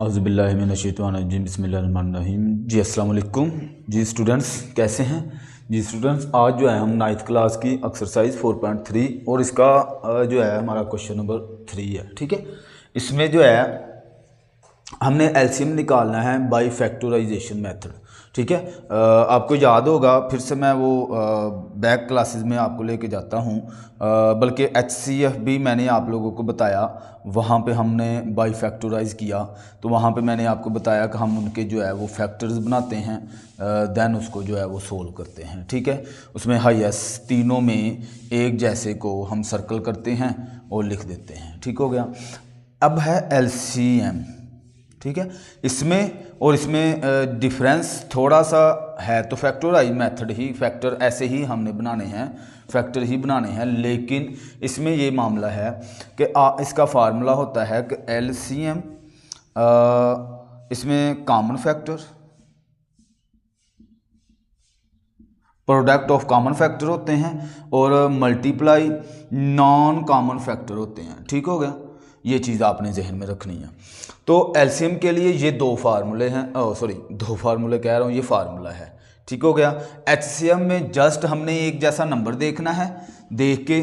औज़ुबिल्लाहिमिनश्शैतानिर्रजीम बिस्मिल्लाहिर्रहमानिर्रहीम। जी अस्सलाम वालेकुम। जी स्टूडेंट्स कैसे हैं? जी स्टूडेंट्स आज जो है हम 9th क्लास की एक्सरसाइज 4.3 और इसका जो है हमारा क्वेश्चन नंबर 3 है। ठीक है, इसमें जो है हमने एलसीएम निकालना है बाय फैक्टराइजेशन मेथड। ठीक है, आपको याद होगा, फिर से मैं वो बैक क्लासेस में आपको लेके जाता हूँ, बल्कि एचसीएफ भी मैंने आप लोगों को बताया, वहाँ पे हमने बाय फैक्टराइज किया। तो वहाँ पे मैंने आपको बताया कि हम उनके जो है वो फैक्टर्स बनाते हैं, देन उसको जो है वो सोल्व करते हैं। ठीक है, उसमें हाईएस्ट तीनों में एक जैसे को हम सर्कल करते हैं और लिख देते हैं। ठीक हो गया। अब है एलसीएम। ठीक है, इसमें और इसमें डिफरेंस थोड़ा सा है। तो फैक्टराइज मेथड ही, फैक्टर ऐसे ही हमने बनाने हैं, फैक्टर ही बनाने हैं, लेकिन इसमें ये मामला है कि इसका फार्मूला होता है कि एलसीएम, इसमें common factor, product of common factor होते हैं और मल्टीप्लाई नॉन कॉमन फैक्टर होते हैं। ठीक हो गया, ये चीज़ आपने जहन में रखनी है। तो एलसीएम के लिए ये दो फार्मूले हैं, दो फार्मूले कह रहा हूँ, ये फार्मूला है। ठीक हो गया। एचसीएम में जस्ट हमने एक जैसा नंबर देखना है, देख के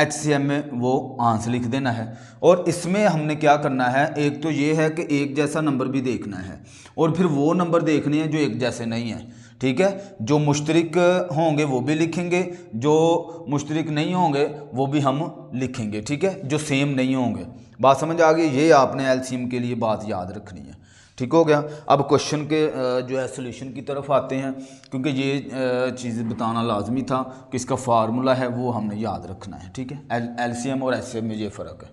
एचसीएम में वो आंसर लिख देना है। और इसमें हमने क्या करना है, एक तो ये है कि एक जैसा नंबर भी देखना है और फिर वो नंबर देखने हैं जो एक जैसे नहीं है। ठीक है, जो मुश्तरिक होंगे वो भी लिखेंगे, जो मुश्तरिक नहीं होंगे वो भी हम लिखेंगे। ठीक है, जो सेम नहीं होंगे। बात समझ आ गई? ये आपने एलसीएम के लिए बात याद रखनी है। ठीक हो गया। अब क्वेश्चन के जो है सोल्यूशन की तरफ आते हैं, क्योंकि ये चीज़ बताना लाजमी था कि इसका फार्मूला है वो हमने याद रखना है। ठीक है, एलसीएम और एचसीएम में ये फ़र्क है।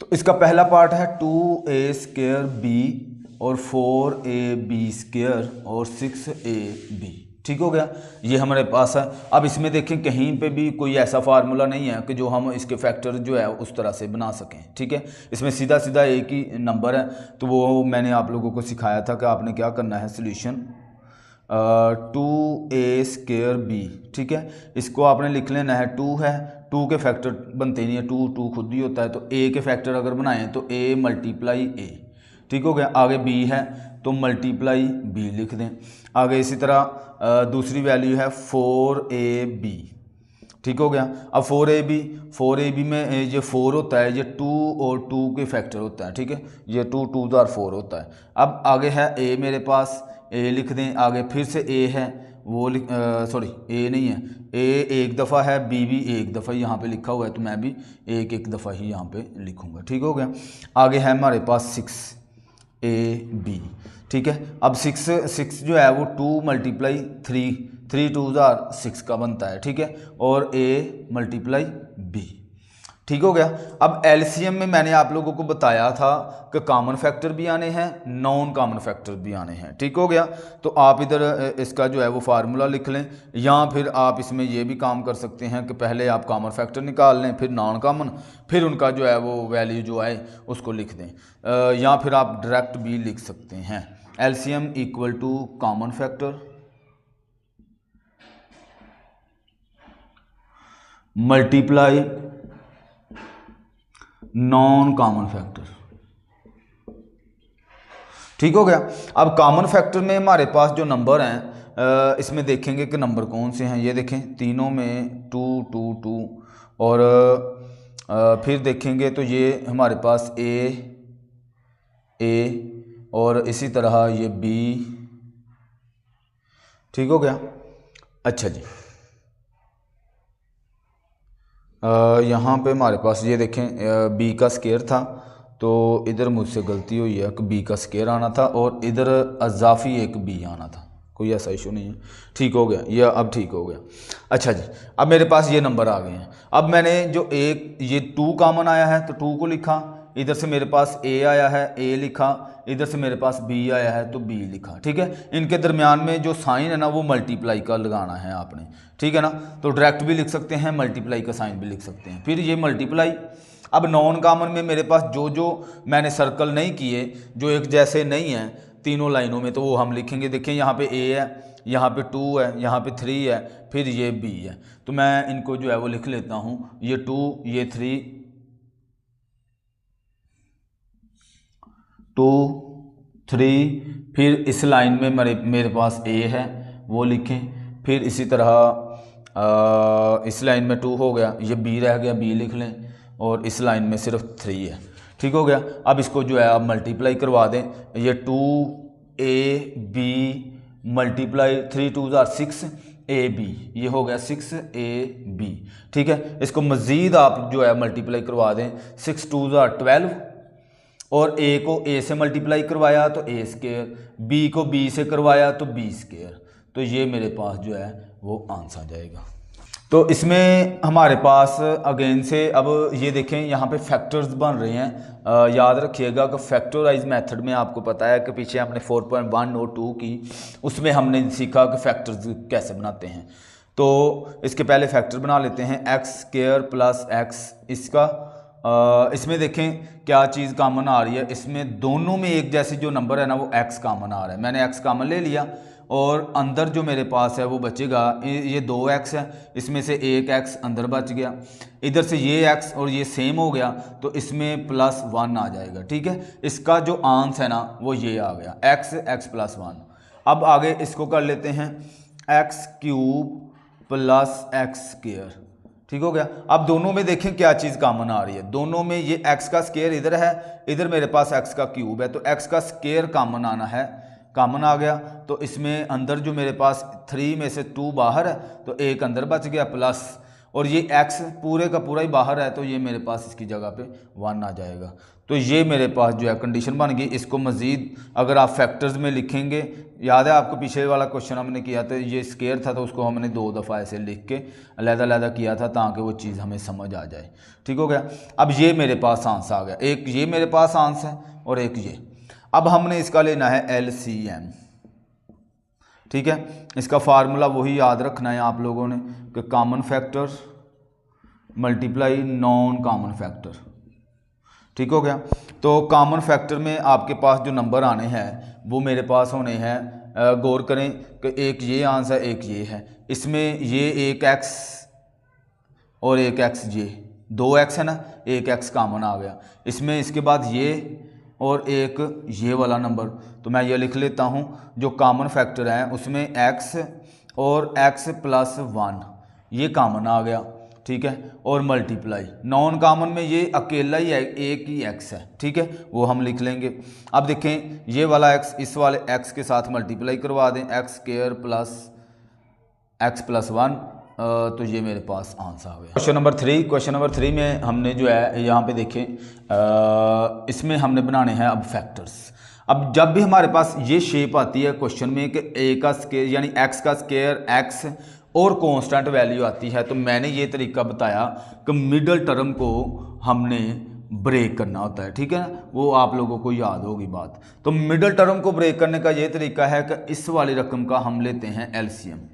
तो इसका पहला पार्ट है 2a² b और 4ab² और 6ab। ठीक हो गया, ये हमारे पास है। अब इसमें देखें कहीं पे भी कोई ऐसा फार्मूला नहीं है कि जो हम इसके फैक्टर जो है उस तरह से बना सकें। ठीक है, इसमें सीधा सीधा एक ही नंबर है। तो वो मैंने आप लोगों को सिखाया था कि आपने क्या करना है, सोल्यूशन 2a² b। ठीक है, इसको आपने लिख लेना है, 2 है, 2 के फैक्टर बनते नहीं है, 2 खुद ही होता है। तो a के फैक्टर अगर बनाएं तो a मल्टीप्लाई a। ठीक हो गया। आगे b है तो मल्टीप्लाई b लिख दें। आगे इसी तरह दूसरी वैल्यू है 4ab। ठीक हो गया। अब 4ab में ये 4 होता है, ये 2 और 2 के फैक्टर होता है। ठीक है, ये 2 2 4 होता है। अब आगे है a, मेरे पास a लिख दें। आगे फिर से a है, वो a नहीं है, a एक दफ़ा है, b भी एक दफ़ा यहाँ पे लिखा हुआ है, तो मैं भी एक दफ़ा ही यहाँ पे लिखूँगा। ठीक हो गया। आगे है हमारे पास 6ab। ठीक है, अब 6 जो है वो 2 मल्टीप्लाई 3, 3 2 6 का बनता है। ठीक है, और a मल्टीप्लाई b। ठीक हो गया। अब एलसीएम में मैंने आप लोगों को बताया था कि कॉमन फैक्टर भी आने हैं, नॉन कॉमन फैक्टर भी आने हैं। ठीक हो गया। तो आप इधर इसका जो है वो फार्मूला लिख लें, या फिर आप इसमें ये भी काम कर सकते हैं कि पहले आप कॉमन फैक्टर निकाल लें, फिर नॉन कॉमन, फिर उनका जो है वो वैल्यू जो आए उसको लिख दें, या फिर आप डायरेक्ट भी लिख सकते हैं। LCM equal to common factor multiply non common factor. ठीक हो गया। अब कॉमन फैक्टर में हमारे पास जो नंबर हैं, इसमें देखेंगे कि नंबर कौन से हैं। ये देखें तीनों में 2 2 2 और फिर देखेंगे तो ये हमारे पास ए और इसी तरह ये बी। ठीक हो गया। अच्छा जी, यहाँ पे हमारे पास ये देखें बी का स्केयर था, तो इधर मुझसे गलती हुई है कि बी का स्केयर आना था और इधर अजाफी एक बी आना था। कोई ऐसा इशू नहीं है। ठीक हो गया, ये अब ठीक हो गया। अच्छा जी, अब मेरे पास ये नंबर आ गए हैं। अब मैंने जो एक ये 2 कॉमन आया है तो 2 को लिखा, इधर से मेरे पास a आया है a लिखा, इधर से मेरे पास b आया है तो b लिखा। ठीक है, इनके दरमियान में जो साइन है ना वो मल्टीप्लाई का लगाना है आपने। ठीक है ना, तो डायरेक्ट भी लिख सकते हैं, मल्टीप्लाई का साइन भी लिख सकते हैं, फिर ये मल्टीप्लाई। अब नॉन कॉमन में मेरे पास जो जो मैंने सर्कल नहीं किए, जो एक जैसे नहीं हैं तीनों लाइनों में, तो वो हम लिखेंगे। देखें यहाँ पे a है, यहाँ पे 2 है, यहाँ पे 3 है, फिर ये b है। तो मैं इनको जो है वो लिख लेता हूँ, ये 2 ये 3 2 3, फिर इस लाइन में मेरे पास a है वो लिखें, फिर इसी तरह इस लाइन में 2 हो गया, ये b रह गया, b लिख लें, और इस लाइन में सिर्फ 3 है। ठीक हो गया। अब इसको जो है आप मल्टीप्लाई करवा दें, ये 2ab मल्टीप्लाई 3 2 6ab, ये हो गया 6ab। ठीक है, इसको मज़ीद आप जो है मल्टीप्लाई करवा दें, 6 2 12, और a को a से मल्टीप्लाई करवाया तो a स्क्वायर, b को b से करवाया तो b स्क्वायर, तो ये मेरे पास जो है वो आंसर आ जाएगा। तो इसमें हमारे पास अगेन से अब ये देखें यहाँ पे फैक्टर्स बन रहे हैं। याद रखिएगा कि फैक्टराइज मेथड में आपको पता है कि पीछे हमने 4.1 और 2 की, उसमें हमने सीखा कि फैक्टर्स कैसे बनाते हैं। तो इसके पहले फैक्टर बना लेते हैं, एक्स स्क्वायर प्लस एक्स, इसका इसमें देखें क्या चीज़ कॉमन आ रही है, इसमें दोनों में एक जैसे जो नंबर है ना वो एक्स कॉमन आ रहा है, मैंने एक्स कॉमन ले लिया, और अंदर जो मेरे पास है वो बचेगा, ये 2x है, इसमें से एक x अंदर बच गया, इधर से ये x और ये सेम हो गया तो इसमें +1 आ जाएगा। ठीक है, इसका जो आंसर है ना वो ये आ गया, x +1। अब आगे इसको कर लेते हैं, x³ प्लस x²। ठीक हो गया। अब दोनों में देखें क्या चीज़ कॉमन आ रही है, दोनों में ये x का स्क्वायर इधर है, इधर मेरे पास x का क्यूब है, तो x का स्क्वायर कॉमन आना है, कॉमन आ गया। तो इसमें अंदर जो मेरे पास 3 में से 2 बाहर है तो एक अंदर बच गया प्लस, और ये x पूरे का पूरा ही बाहर है तो ये मेरे पास इसकी जगह पे 1 आ जाएगा। तो ये मेरे पास जो है कंडीशन बन गई। इसको मज़ीद अगर आप फैक्टर्स में लिखेंगे, याद है आपको पीछे वाला क्वेश्चन हमने किया था, ये स्क्वायर था तो उसको हमने 2 दफ़ा ऐसे लिख के अलग-अलग किया था ताकि वो चीज़ हमें समझ आ जाए। ठीक हो गया। अब ये मेरे पास आंसर आ गया, एक ये मेरे पास आंसर है और एक ये। अब हमने इसका लेना है LCM। ठीक है, इसका फार्मूला वही याद रखना है आप लोगों ने कि common factor multiply non common factor. ठीक हो गया। तो कॉमन फैक्टर में आपके पास जो नंबर आने हैं वो मेरे पास होने हैं, गौर करें कि एक ये आंसर एक ये है, इसमें ये एक x और एक x, ये 2x है ना, एक x कॉमन आ गया, इसमें इसके बाद ये और एक ये वाला नंबर, तो मैं ये लिख लेता हूँ जो कॉमन फैक्टर है उसमें x और x +1 ये कॉमन आ गया। ठीक है, और मल्टीप्लाई नॉन कॉमन में ये अकेला ही है, एक ही x है। ठीक है, वो हम लिख लेंगे। अब देखें ये वाला x इस वाले x के साथ मल्टीप्लाई करवा दें, x² प्लस x +1, तो ये मेरे पास आंसर आ गया। क्वेश्चन नंबर 3 में हमने जो है यहाँ पे देखें, इसमें हमने बनाने हैं अब फैक्टर्स। अब जब भी हमारे पास ये शेप आती है क्वेश्चन में कि a का स्क्वायर यानी x का स्क्वायर x और कांस्टेंट वैल्यू आती है, तो मैंने ये तरीका बताया कि मिडल टर्म को हमने ब्रेक करना होता है। ठीक है ना, वो आप लोगों को याद होगी बात। तो मिडल टर्म को ब्रेक करने का ये तरीका है कि इस वाली रकम का हम लेते हैं LCM।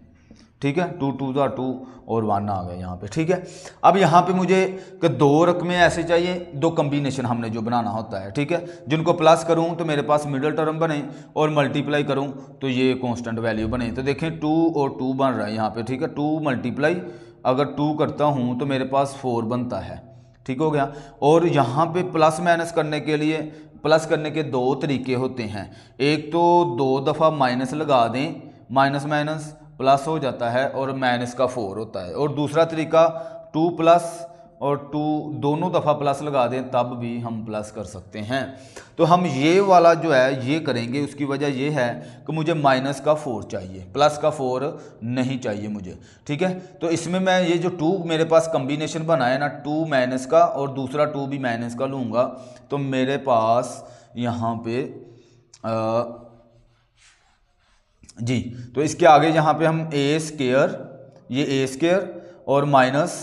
ठीक है, 2 2 2 और 1 आ गया यहाँ पे। ठीक है, अब यहाँ पे मुझे कि 2 रकमें ऐसे चाहिए, 2 कम्बिनेशन हमने जो बनाना होता है। ठीक है, जिनको प्लस करूँ तो मेरे पास मिडल टर्म बने और मल्टीप्लाई करूँ तो ये कांस्टेंट वैल्यू बने। तो देखें 2 और 2 बन रहा है यहाँ पे। ठीक है, 2 मल्टीप्लाई अगर 2 करता हूँ तो मेरे पास 4 बनता है। ठीक हो गया। और यहाँ पे प्लस माइनस करने के लिए, प्लस करने के 2 तरीके होते हैं, एक तो 2 दफ़ा माइनस लगा दें, माइनस माइनस प्लस हो जाता है और माइनस का 4 होता है, और दूसरा तरीका 2 प्लस और 2 दोनों दफ़ा प्लस लगा दें तब भी हम प्लस कर सकते हैं। तो हम ये वाला जो है ये करेंगे, उसकी वजह ये है कि मुझे माइनस का 4 चाहिए, प्लस का 4 नहीं चाहिए मुझे। ठीक है, तो इसमें मैं ये जो 2 मेरे पास कम्बिनेशन बना है ना, 2 माइनस का और दूसरा 2 भी माइनस का लूँगा, तो मेरे पास यहाँ पे जी, तो इसके आगे यहाँ पे हम a², ये a² और माइनस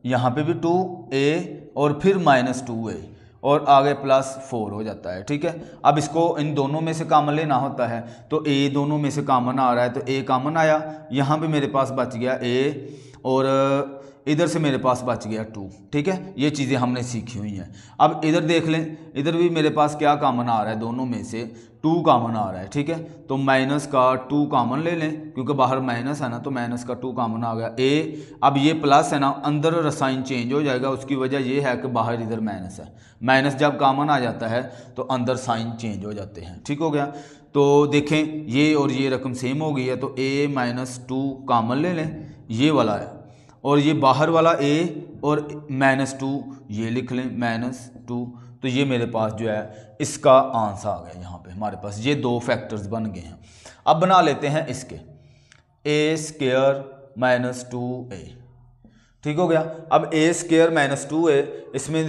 यहाँ पे भी 2a और फिर -2a और आगे +4 हो जाता है। ठीक है, अब इसको इन दोनों में से कॉमन लेना होता है, तो a दोनों में से कॉमन आ रहा है तो a कॉमन आया, यहाँ पे मेरे पास बच गया a और इधर से मेरे पास बच गया 2। ठीक है, ये चीज़ें हमने सीखी हुई हैं। अब इधर देख लें, इधर भी मेरे पास क्या कॉमन आ रहा है, दोनों में से 2 कॉमन आ रहा है। ठीक है, तो माइनस का 2 कॉमन ले लें, क्योंकि बाहर माइनस है ना, तो माइनस का 2 कॉमन आ गया। अब ये प्लस है ना, अंदर साइन चेंज हो जाएगा, उसकी वजह ये है कि बाहर इधर माइनस है। माइनस जब कॉमन आ जाता है तो अंदर साइन चेंज हो जाते हैं। ठीक हो गया, तो देखें ये और ये रकम सेम हो गई है, तो a-2 कॉमन ले लें, ये वाला है, और ये बाहर वाला a और -2 ये लिख लें, -2। तो ये मेरे पास जो है इसका आंसर आ गया। यहाँ पे हमारे पास ये 2 फैक्टर्स बन गए हैं। अब बना लेते हैं इसके a² - 2a। ठीक हो गया। अब a² - 2a, इसमें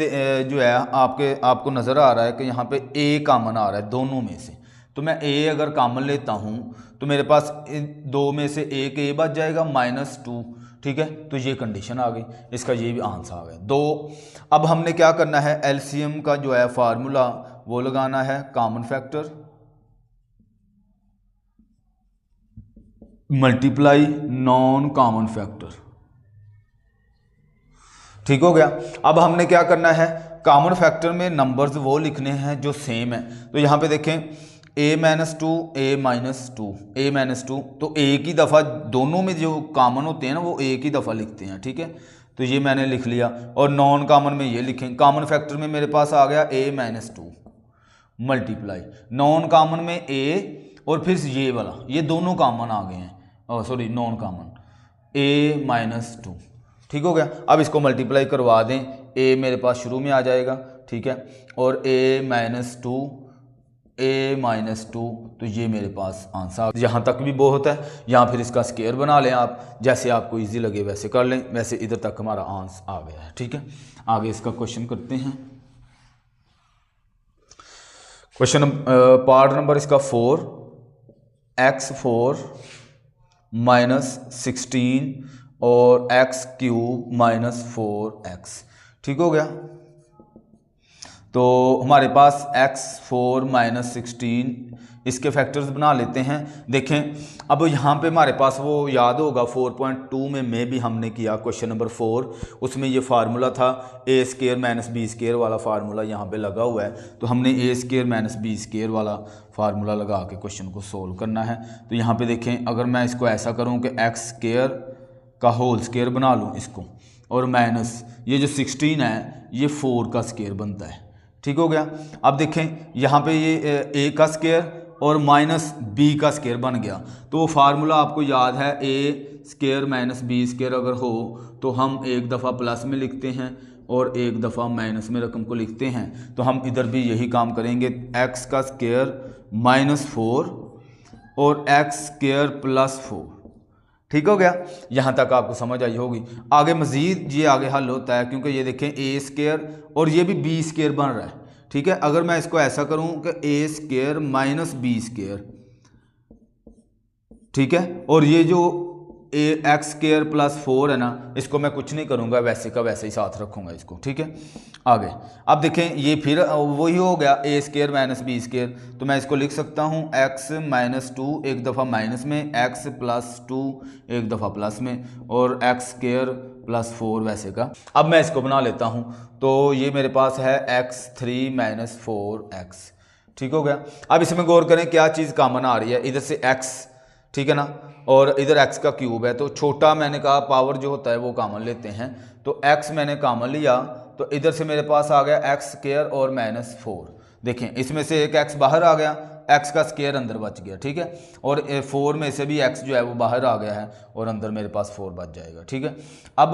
जो है आपको नज़र आ रहा है कि यहाँ पे a कॉमन आ रहा है दोनों में से। तो मैं a अगर कॉमन लेता हूँ तो मेरे पास इन 2 में से एक a बच जाएगा -2। ठीक है, तो ये कंडीशन आ गई, इसका ये भी आंसर आ गया 2। अब हमने क्या करना है, एलसीएम का जो है फार्मूला वो लगाना है, common factor multiply non common factor. ठीक हो गया। अब हमने क्या करना है, कॉमन फैक्टर में नंबर्स वो लिखने हैं जो सेम है। तो यहाँ पे देखें a-2 a-2 a-2, तो एक ही दफ़ा दोनों में जो कॉमन होते हैं ना वो एक ही दफ़ा लिखते हैं। ठीक है, तो ये मैंने लिख लिया, और नॉन कॉमन में ये लिखें। कॉमन फैक्टर में मेरे पास आ गया a-2 मल्टीप्लाई नॉन कॉमन में a, और फिर ये वाला, ये दोनों कॉमन आ गए हैं, सॉरी नॉन कॉमन a-2। ठीक हो गया। अब इसको मल्टीप्लाई करवा दें, a मेरे पास शुरू में आ जाएगा। ठीक है, और a-2 तो ये मेरे पास आंसर। यहाँ तक भी बहुत है, यहाँ फिर इसका स्केयर बना लें आप, जैसे आपको इजी लगे वैसे कर लें। वैसे इधर तक हमारा आंसर आ गया है। ठीक है, आगे इसका क्वेश्चन करते हैं। क्वेश्चन पार्ट नंबर इसका 4, x4 - 16 और x³ - 4x। ठीक हो गया। तो हमारे पास x4 - 16 इसके फैक्टर्स बना लेते हैं। देखें, अब यहाँ पे हमारे पास वो याद होगा 4.2 में भी हमने किया क्वेश्चन नंबर 4, उसमें ये फार्मूला था a² - b² वाला फार्मूला यहाँ पे लगा हुआ है। तो हमने a² - b² वाला फार्मूला लगा के क्वेश्चन को सोल्व करना है। तो यहाँ पे देखें, अगर मैं इसको ऐसा करूँ कि x² का होल स्क्वायर बना लूँ इसको, और माइनस ये जो 16 है ये 4 का स्क्वायर बनता है। ठीक हो गया। अब देखें यहाँ पे ये a का स्क्वायर और -b का स्क्वायर बन गया। तो वो फार्मूला आपको याद है, a² - b² अगर हो तो हम एक दफ़ा प्लस में लिखते हैं और एक दफ़ा माइनस में रकम को लिखते हैं। तो हम इधर भी यही काम करेंगे, x का स्क्वायर -4 और x² + 4। ठीक हो गया। यहाँ तक आपको समझ आई होगी। आगे मज़ीद ये आगे हल होता है, क्योंकि ये देखें a² और ये भी b² बन रहा है। ठीक है, अगर मैं इसको ऐसा करूं कि a² - b², ठीक है, और ये जो x² + 4 है ना, इसको मैं कुछ नहीं करूंगा, वैसे का वैसे ही साथ रखूंगा इसको। ठीक है, आगे अब देखें, ये फिर वही हो गया a² - b²। तो मैं इसको लिख सकता हूँ x - 2 एक दफ़ा माइनस में, x + 2 एक दफ़ा प्लस में, और x² + 4 वैसे का। अब मैं इसको बना लेता हूँ, तो ये मेरे पास है x3 - 4x। ठीक हो गया। अब इसमें गौर करें क्या चीज़ कॉमन आ रही है, इधर से x, ठीक है ना, और इधर x का क्यूब है। तो छोटा मैंने कहा पावर जो होता है वो कॉमन लेते हैं, तो x मैंने कॉमन लिया, तो इधर से मेरे पास आ गया x² और -4। देखें, इसमें से एक x बाहर आ गया, x का स्क्वायर अंदर बच गया। ठीक है, और 4 में से भी x जो है वो बाहर आ गया है और अंदर मेरे पास 4 बच जाएगा। ठीक है, अब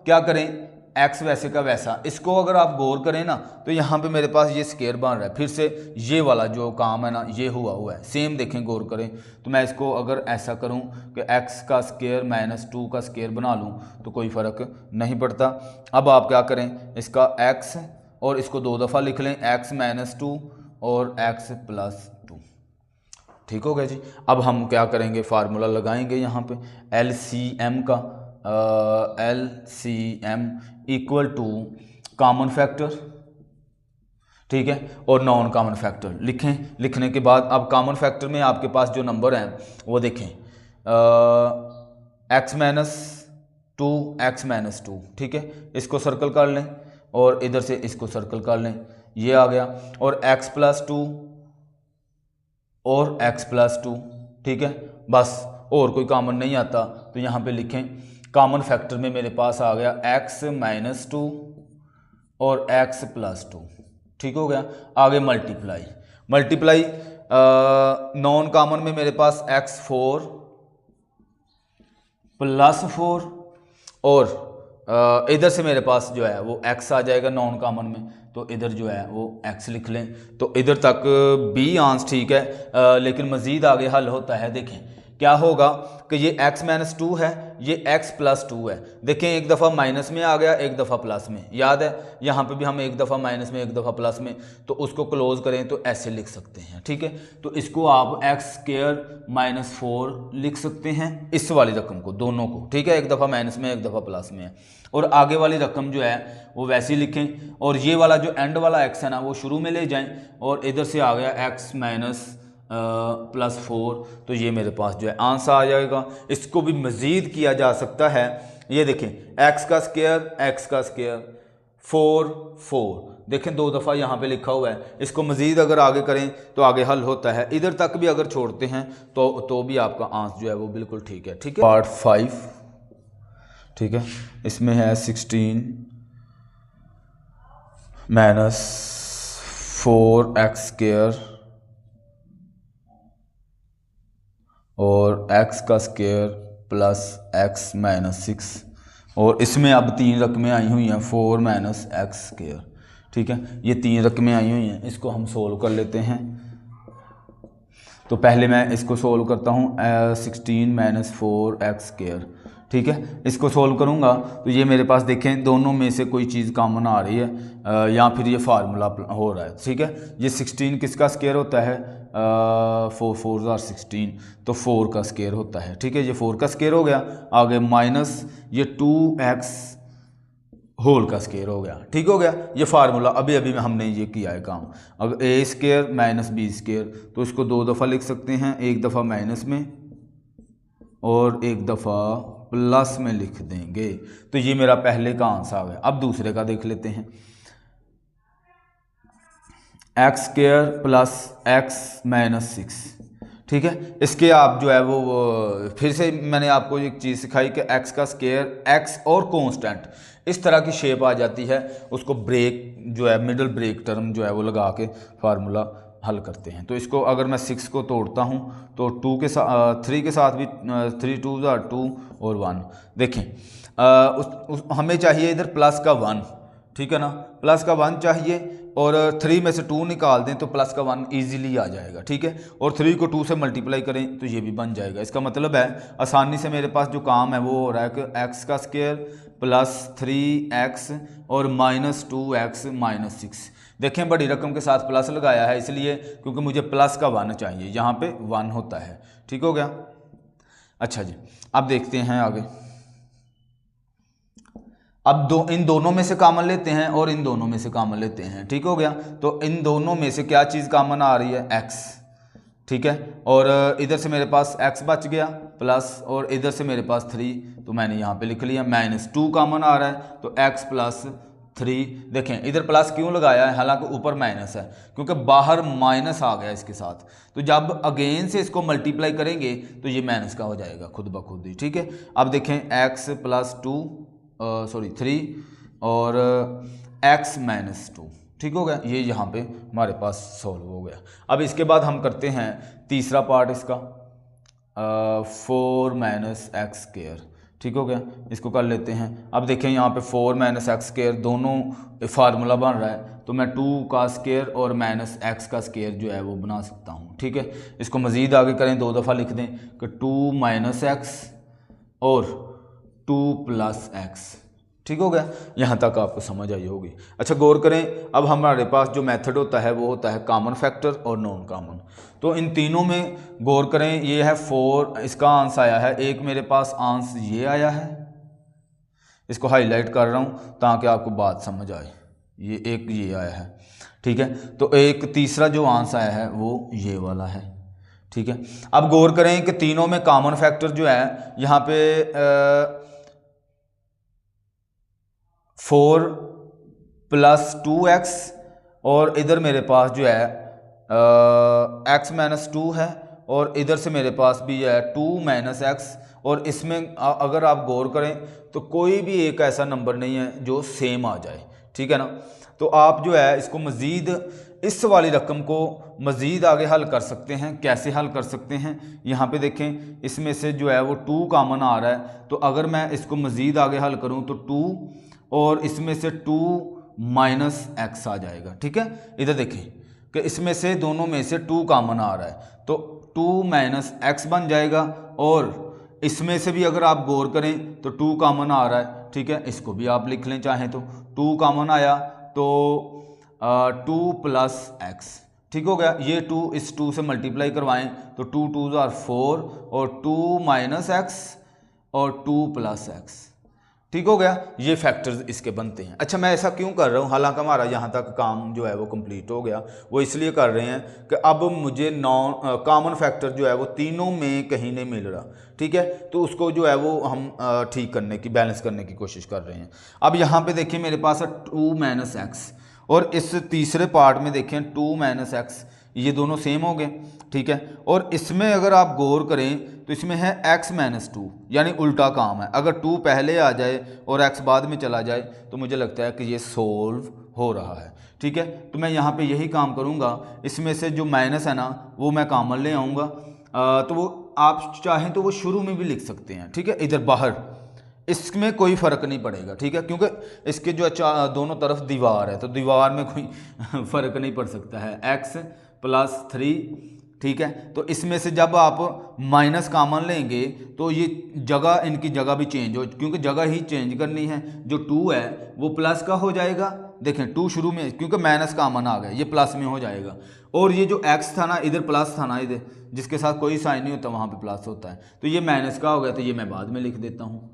क्या करें, x वैसे का वैसा, इसको अगर आप गौर करें ना, तो यहाँ पे मेरे पास ये स्क्वायर बन रहा है, फिर से ये वाला जो काम है ना ये हुआ है सेम। देखें, गौर करें, तो मैं इसको अगर ऐसा करूँ कि x का स्क्वायर -2 का स्क्वायर बना लूँ तो कोई फ़र्क नहीं पड़ता। अब आप क्या करें, इसका x और इसको 2 दफ़ा लिख लें, x - 2 और x + 2। ठीक हो गया जी। अब हम क्या करेंगे, फार्मूला लगाएंगे यहाँ पे LCM का, LCM = कॉमन फैक्टर, ठीक है, और नॉन कॉमन फैक्टर लिखें। लिखने के बाद अब कॉमन फैक्टर में आपके पास जो नंबर हैं वो देखें, x 2x-2, ठीक है, इसको सर्कल कर लें और इधर से इसको सर्कल कर लें, ये आ गया, और x+2 और x+2, ठीक है, बस और कोई कॉमन नहीं आता तो यहाँ पे लिखें कॉमन फैक्टर में मेरे पास आ गया x-2 और x+2, ठीक हो गया। आगे मल्टीप्लाई नॉन कॉमन में मेरे पास x4 + 4 और इधर से मेरे पास जो है वो x आ जाएगा नॉन कॉमन में, तो इधर जो है वो x लिख लें। तो इधर तक बी आंसर ठीक है, लेकिन मज़ीद आगे हल होता है। देखें क्या होगा कि ये x-2 है, ये x+2 है। देखें एक दफ़ा माइनस में आ गया, एक दफ़ा प्लस में, याद है यहाँ पे भी हम एक दफ़ा माइनस में एक दफ़ा प्लस में, तो उसको क्लोज करें तो ऐसे लिख सकते हैं, ठीक है। तो इसको आप x² - 4 लिख सकते हैं, इस वाली रकम को, दोनों को, ठीक है, एक दफ़ा माइनस में एक दफ़ा प्लस में है। और आगे वाली रकम जो है वो वैसे ही लिखें, और ये वाला जो एंड वाला x है ना वो शुरू में ले जाएं, और इधर से आ गया x- +4, तो ये मेरे पास जो है आंसर आ जाएगा। इसको भी मज़ीद किया जा सकता है, ये देखें x² 4 देखें 2 दफ़ा यहाँ पे लिखा हुआ है। इसको मज़ीद अगर आगे करें तो आगे हल होता है, इधर तक भी अगर छोड़ते हैं तो भी आपका आंसर जो है वो बिल्कुल ठीक है, ठीक है। पार्ट 5, ठीक है, इसमें है 16 - 4x² और x² + x - 6, और इसमें अब 3 रकमें आई हुई हैं 4 - x², ठीक है, ये 3 रकमें आई हुई हैं। इसको हम सोल्व कर लेते हैं। तो पहले मैं इसको सोल्व करता हूँ 16 - 4x², ठीक है। इसको सोल्व करूँगा तो ये मेरे पास देखें दोनों में से कोई चीज़ कॉमन आ रही है, या फिर ये फार्मूला हो रहा है, ठीक है। ये 16 किसका स्क्वायर होता है, 4 4 16, तो 4 का स्क्वायर होता है, ठीक है, ये 4 का स्क्वायर हो गया। आगे माइनस ये 2x होल का स्क्वायर हो गया, ठीक हो गया। ये फार्मूला अभी हमने ये किया है काम। अगर a² - b², तो इसको 2 दफ़ा लिख सकते हैं, एक दफ़ा माइनस में और एक दफ़ा प्लस में लिख देंगे। तो ये मेरा पहले का आंसर आ गया। अब दूसरे का देख लेते हैं, x² + x - 6, ठीक है। इसके आप जो है वो फिर से मैंने आपको एक चीज़ सिखाई कि x का स्क्वायर, x और कांस्टेंट इस तरह की शेप आ जाती है, उसको ब्रेक जो है मिडल ब्रेक टर्म जो है वो लगा के फार्मूला हल करते हैं। तो इसको अगर मैं 6 को तोड़ता हूँ तो 3 के साथ भी 3 2 2 और 1, देखें हमें चाहिए इधर प्लस का 1, ठीक है ना, प्लस का 1 चाहिए, और 3 में से 2 निकाल दें तो प्लस का 1 ईजिली आ जाएगा, ठीक है। और 3 को 2 से मल्टीप्लाई करें तो ये भी बन जाएगा। इसका मतलब है आसानी से मेरे पास जो काम है वो हो रहा है कि x का स्क्वायर + 3x और -2x - 6। देखें बड़ी रकम के साथ प्लस लगाया है इसलिए क्योंकि मुझे प्लस का 1 चाहिए, यहाँ पे 1 होता है, ठीक हो गया। अच्छा जी, अब देखते हैं आगे। अब इन दोनों में से कॉमन लेते हैं और इन दोनों में से कॉमन लेते हैं, ठीक हो गया। तो इन दोनों में से क्या चीज़ कॉमन आ रही है, x, ठीक है, और इधर से मेरे पास x बच गया प्लस, और इधर से मेरे पास 3, तो मैंने यहाँ पे लिख लिया। -2 कॉमन आ रहा है तो x + 3, देखें इधर प्लस क्यों लगाया है, हालांकि ऊपर माइनस है, क्योंकि बाहर माइनस आ गया इसके साथ, तो जब अगेन से इसको मल्टीप्लाई करेंगे तो ये माइनस का हो जाएगा खुद ब खुद ही, ठीक है। अब देखें x + 3 और x - 2, ठीक हो गया। ये यहाँ पे हमारे पास सॉल्व हो गया। अब इसके बाद हम करते हैं तीसरा पार्ट इसका, 4 - x², ठीक हो गया। इसको कर लेते हैं। अब देखें यहाँ पे 4 - x² दोनों फार्मूला बन रहा है, तो मैं 2 का स्क्वायर और -x का स्क्वायर जो है वो बना सकता हूँ, ठीक है। इसको मज़ीद आगे करें, 2 दफ़ा लिख दें कि 2 - x और 2 + x, ठीक हो गया। यहाँ तक आपको समझ आई होगी। अच्छा गौर करें, अब हमारे पास जो मेथड होता है वो होता है कॉमन फैक्टर और नॉन कॉमन। तो इन तीनों में गौर करें, ये है 4, इसका आंसर आया है, एक मेरे पास आंसर ये आया है, इसको हाईलाइट कर रहा हूँ ताकि आपको बात समझ आए। ये एक ये आया है, ठीक है। तो एक तीसरा जो आंसर आया है वो ये वाला है, ठीक है। अब गौर करें कि तीनों में कॉमन फैक्टर जो है यहाँ पे 4 प्लस 2x और इधर मेरे पास जो है x माइनस 2 है और इधर से मेरे पास भी है 2 माइनस एक्स। और इसमें अगर आप गौर करें तो कोई भी एक ऐसा नंबर नहीं है जो सेम आ जाए, ठीक है ना। तो आप जो है इसको मज़ीद इस वाली रकम को मज़ीद आगे हल कर सकते हैं। कैसे हल कर सकते हैं, यहाँ पे देखें इसमें से जो है वो 2 कामन आ रहा है, तो अगर मैं इसको मज़ीद आगे हल करूँ तो 2 और इसमें से 2 माइनस एक्स आ जाएगा, ठीक है। इधर देखें कि इसमें से दोनों में से 2 कामन आ रहा है तो 2 माइनस एक्स बन जाएगा। और इसमें से भी अगर आप गौर करें तो 2 कामन आ रहा है, ठीक है। इसको भी आप लिख लें चाहें तो 2 कामन आया तो 2 प्लस एक्स, ठीक हो गया। ये 2 इस 2 से मल्टीप्लाई करवाएं तो 2 2 आर 4 और 2 माइनस एक्स और 2 प्लस एक्स, ठीक हो गया। ये फैक्टर्स इसके बनते हैं। अच्छा, मैं ऐसा क्यों कर रहा हूँ, हालांकि हमारा यहाँ तक काम जो है वो कंप्लीट हो गया, वो इसलिए कर रहे हैं कि अब मुझे कॉमन फैक्टर जो है वो तीनों में कहीं नहीं मिल रहा, ठीक है। तो उसको जो है वो हम ठीक करने की, बैलेंस करने की कोशिश कर रहे हैं। अब यहाँ पे देखिए मेरे पास है 2 माइनस एक्स और इस तीसरे पार्ट में देखें 2 माइनस एक्स, ये दोनों सेम हो गए, ठीक है। और इसमें अगर आप गौर करें तो इसमें है x माइनस 2, यानी उल्टा काम है। अगर 2 पहले आ जाए और x बाद में चला जाए तो मुझे लगता है कि ये सोल्व हो रहा है, ठीक है। तो मैं यहाँ पे यही काम करूँगा, इसमें से जो माइनस है ना वो मैं कॉमन ले आऊँगा। तो वो आप चाहें तो वो शुरू में भी लिख सकते हैं, ठीक है, इधर बाहर, इसमें कोई फ़र्क नहीं पड़ेगा, ठीक है, क्योंकि इसके जो दोनों तरफ दीवार है तो दीवार में कोई फ़र्क नहीं पड़ सकता है। x प्लस 3, ठीक है। तो इसमें से जब आप माइनस कॉमन लेंगे तो ये जगह, इनकी जगह भी चेंज हो, क्योंकि जगह ही चेंज करनी है। जो 2 है वो प्लस का हो जाएगा, देखें 2 शुरू में, क्योंकि माइनस कॉमन आ गया, ये प्लस में हो जाएगा। और ये जो x था ना इधर प्लस था ना, इधर जिसके साथ कोई साइन नहीं होता वहाँ पे प्लस होता है, तो ये माइनस का हो गया, तो ये मैं बाद में लिख देता हूँ,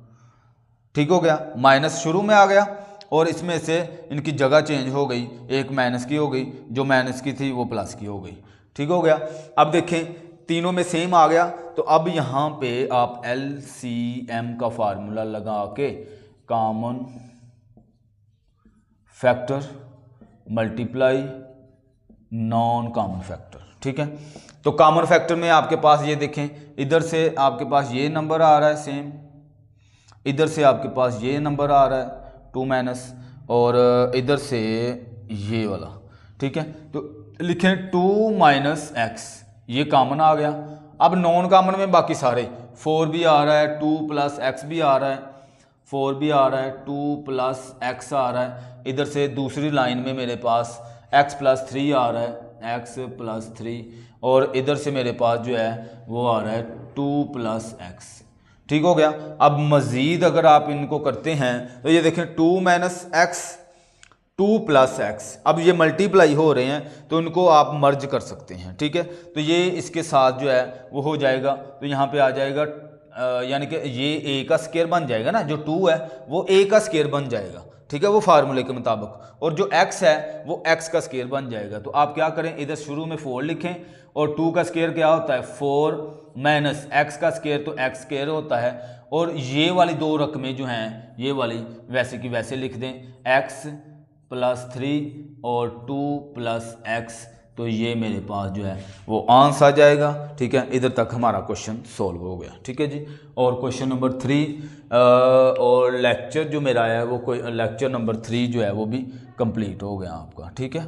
ठीक हो गया। माइनस शुरू में आ गया और इसमें से इनकी जगह चेंज हो गई, एक माइनस की हो गई, जो माइनस की थी वो प्लस की हो गई, ठीक हो गया। अब देखें तीनों में सेम आ गया, तो अब यहाँ पे आप LCM का फार्मूला लगा के common factor multiply non common factor, ठीक है। तो कॉमन फैक्टर में आपके पास ये देखें, इधर से आपके पास ये नंबर आ रहा है सेम, इधर से आपके पास ये नंबर आ रहा है 2 माइनस, और इधर से ये वाला, ठीक है। तो लिखें 2 माइनस एक्स, ये कॉमन आ गया। अब नॉन कॉमन में बाकी सारे 4 भी आ रहा है, 2 प्लस एक्स भी आ रहा है, 4 भी आ रहा है, 2 प्लस एक्स आ रहा है। इधर से दूसरी लाइन में मेरे पास x प्लस 3 आ रहा है, x प्लस 3, और इधर से मेरे पास जो है वो आ रहा है 2 प्लस एक्स, ठीक हो गया। अब मज़ीद अगर आप इनको करते हैं तो ये देखें 2 माइनस एक्स, 2 प्लस एक्स, अब ये मल्टीप्लाई हो रहे हैं तो इनको आप मर्ज कर सकते हैं, ठीक है। तो ये इसके साथ जो है वो हो जाएगा, तो यहाँ पे आ जाएगा यानी कि ये a का स्क्वायर बन जाएगा ना, जो 2 है वो a का स्क्वायर बन जाएगा, ठीक है, वो फार्मूले के मुताबिक, और जो x है वो x का स्क्वायर बन जाएगा। तो आप क्या करें, इधर शुरू में 4 लिखें, और 2 का स्क्वायर क्या होता है 4 माइनस x का स्क्वायर तो x स्क्वायर होता है, और ये वाली दो रकमें जो हैं ये वाली वैसे की वैसे लिख दें, x प्लस 3 और 2 प्लस एक्स, तो ये मेरे पास जो है वो आंसर आ जाएगा, ठीक है। इधर तक हमारा क्वेश्चन सॉल्व हो गया, ठीक है जी। और क्वेश्चन नंबर 3 और लेक्चर जो मेरा है वो कोई लेक्चर नंबर 3 जो है वो भी कंप्लीट हो गया आपका, ठीक है।